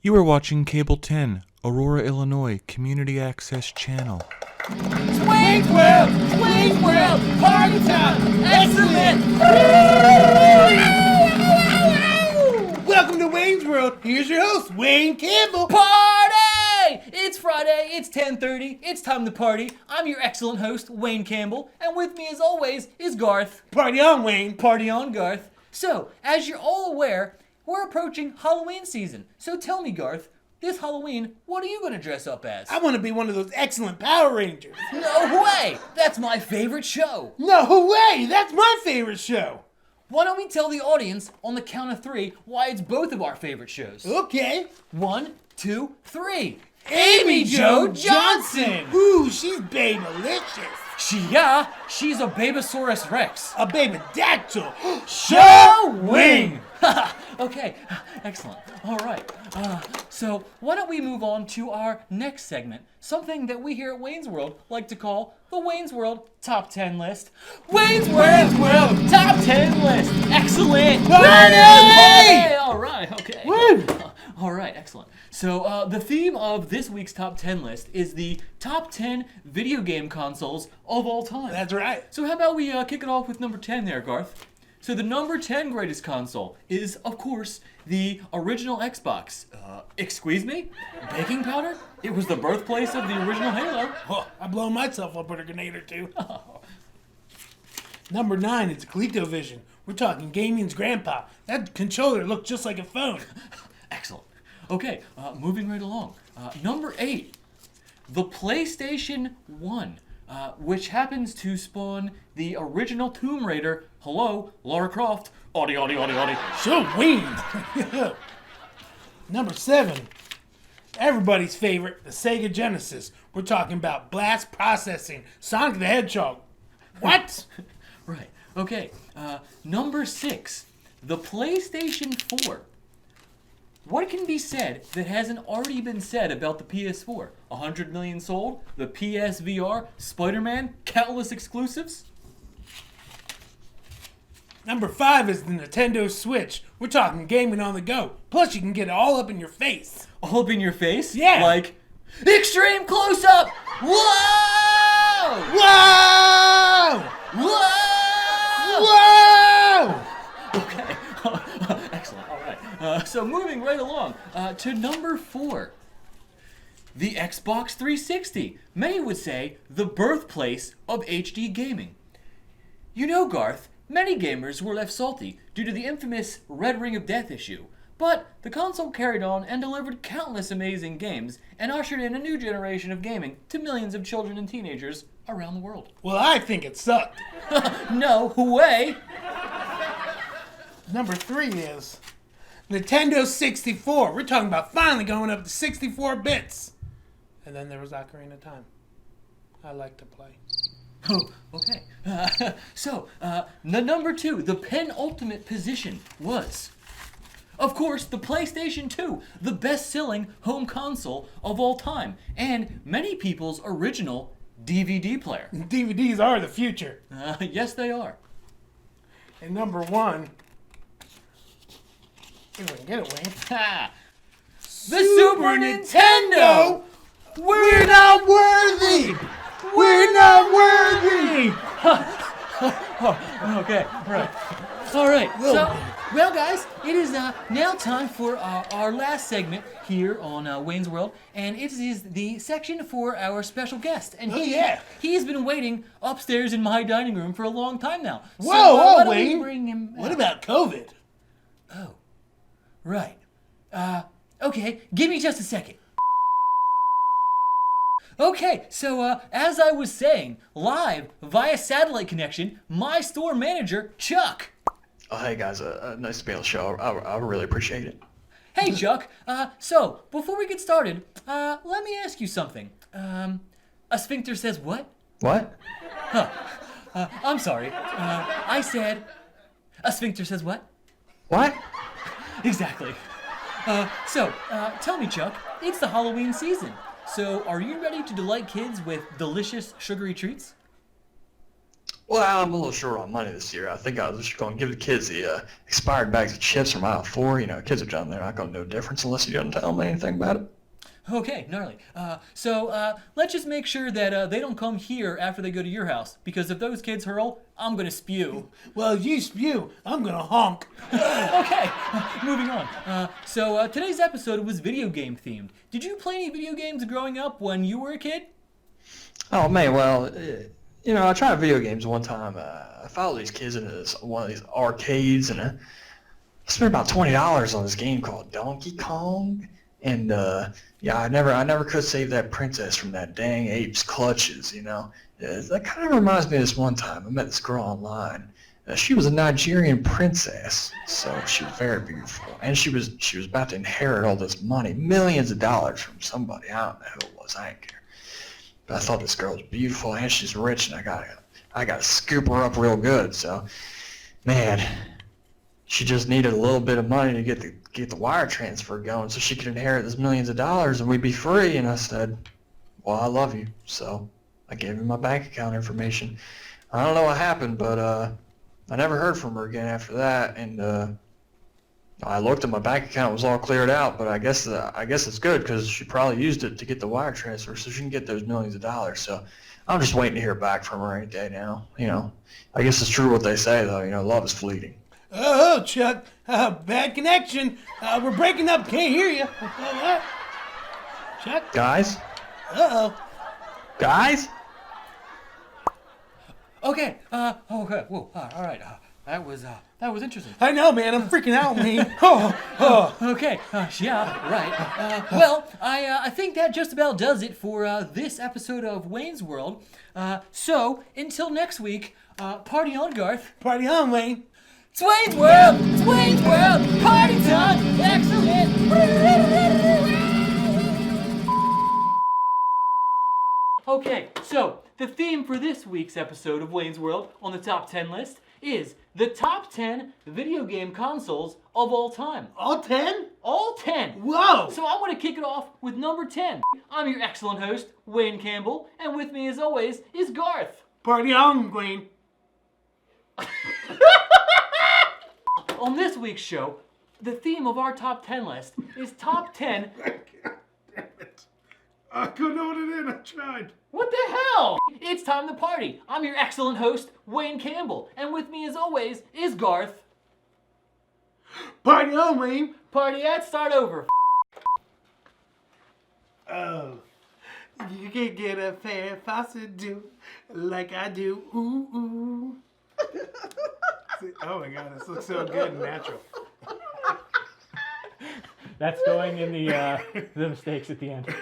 You are watching Cable 10, Aurora, Illinois, Community Access Channel. Wayne's World! Wayne's World! Party time! Excellent! Welcome to Wayne's World. Here's your host, Wayne Campbell. Party! It's Friday, it's 10:30, it's time to party. I'm your excellent host, Wayne Campbell, and with me as always is Garth. Party on, Wayne. Party on, Garth. So, as you're all aware, we're approaching Halloween season. So tell me, Garth, this Halloween, what are you going to dress up as? I want to be one of those excellent Power Rangers. No way! That's my favorite show. No way! That's my favorite show. Why don't we tell the audience on the count of three why it's both of our favorite shows? Okay. 1, 2, 3. Amy Jo Johnson. Ooh, she's babylicious. She's a Babosaurus Rex. A babydactyl. Showing! Okay, excellent. All right. So why don't we move on to our next segment, something that we here at Wayne's World like to call the Wayne's World Top 10 List. Wayne's World Top 10 List. Excellent. Party! All right. Okay. Woo! All right. Excellent. So the theme of this week's Top 10 List is the top 10 video game consoles of all time. That's right. So how about we kick it off with number 10 there, Garth? So the number 10 greatest console is, of course, the original Xbox. Excuse me? Baking powder? It was the birthplace of the original Halo. Oh, I blow myself up with a grenade or two. Number 9 is ColecoVision. We're talking gaming's grandpa. That controller looked just like a phone. Excellent. Okay, moving right along. Number 8, the PlayStation 1. Which happens to spawn the original Tomb Raider. Hello, Lara Croft. Audie. Sure, winged. Number 7, everybody's favorite, the Sega Genesis. We're talking about blast processing, Sonic the Hedgehog. What? Right. Okay. Number 6, the PlayStation 4. What can be said that hasn't already been said about the PS4? 100 million sold, the PSVR, Spider-Man, countless exclusives? Number 5 is the Nintendo Switch. We're talking gaming on the go. Plus, you can get it all up in your face. All up in your face? Yeah. Like, extreme close-up! Whoa! Whoa! Whoa! Whoa! Okay. Excellent. All right. So moving right along to number 4, the Xbox 360. Many would say the birthplace of HD gaming. You know, Garth, many gamers were left salty due to the infamous Red Ring of Death issue. But the console carried on and delivered countless amazing games and ushered in a new generation of gaming to millions of children and teenagers around the world. Well, I think it sucked. No way! Number 3 is Nintendo 64. We're talking about finally going up to 64 bits. And then there was Ocarina of Time. I like to play. Oh, okay. So, the number 2, the penultimate position was, of course, the PlayStation 2, the best-selling home console of all time, and many people's original DVD player. DVDs are the future. Yes, they are. And number 1, if we can get it, Wayne. Ha! The Super Nintendo! We're not worthy! We're not worthy! Okay, right. All right, so, well, guys, it is now time for our last segment here on Wayne's World, and it is the section for our special guest. And he has been waiting upstairs in my dining room for a long time now. So, why don't we Wayne. bring him What out? about COVID? Oh, right. Okay, give me just a second. Okay, so as I was saying, live via satellite connection, my store manager, Chuck. Oh, hey guys, nice to be on the show. I really appreciate it. Hey, Chuck. So before we get started, let me ask you something. A sphincter says what? What? I'm sorry. I said, a sphincter says what? What? Exactly. So tell me, Chuck, it's the Halloween season. So are you ready to delight kids with delicious sugary treats? Well, I'm a little short on money this year. I think I was just going to give the kids the expired bags of chips from aisle 4. You know, kids are done. They're not going to know the difference unless you don't tell them anything about it. Okay, gnarly. So let's just make sure that they don't come here after they go to your house, because if those kids hurl, I'm gonna spew. Well, if you spew, I'm gonna honk. Okay, moving on. So today's episode was video game themed. Did you play any video games growing up when you were a kid? Oh, man, well, you know, I tried video games one time. I followed these kids into one of these arcades, and I spent about $20 on this game called Donkey Kong. And yeah, I never could save that princess from that dang ape's clutches. You know, that kind of reminds me of this one time I met this girl online. She was a Nigerian princess, so she was very beautiful, and she was about to inherit all this money, millions of dollars from somebody. I don't know who it was. I didn't care. But I thought this girl was beautiful, and she's rich, and I gotta scoop her up real good. So, man, she just needed a little bit of money to get the wire transfer going so she could inherit this millions of dollars and we'd be free. And I said, well, I love you. So I gave her my bank account information. I don't know what happened, but I never heard from her again after that. And I looked at my bank account, it was all cleared out, but I guess it's good because she probably used it to get the wire transfer so she can get those millions of dollars. So I'm just waiting to hear back from her any day now. You know, I guess it's true what they say, though. You know, love is fleeting. Oh, Chuck, bad connection. We're breaking up. Can't hear you. Chuck? Guys? Uh-oh. Guys? Okay. Okay. Whoa. All right. That was interesting. I know, man. I'm freaking out, man. Oh. Okay. Yeah. Right. Well, I think that just about does it for this episode of Wayne's World. So until next week, party on, Garth. Party on, Wayne. It's Wayne's World! It's Wayne's World! Party time! Excellent! Okay, so the theme for this week's episode of Wayne's World on the top 10 list is the top 10 video game consoles of all time. All 10? All 10! Whoa! So I want to kick it off with number 10. I'm your excellent host, Wayne Campbell, and with me as always is Garth. Party on, Wayne. On this week's show, the theme of our top 10 list is top 10. Damn it. I couldn't hold it in. I tried. What the hell? It's time to party. I'm your excellent host, Wayne Campbell, and with me as always is Garth. Party on, Wayne. Party at, start over. Oh. You can get a fair faucet do like I do. Ooh, ooh. Oh my God, this looks so good and natural. That's going in the mistakes at the end.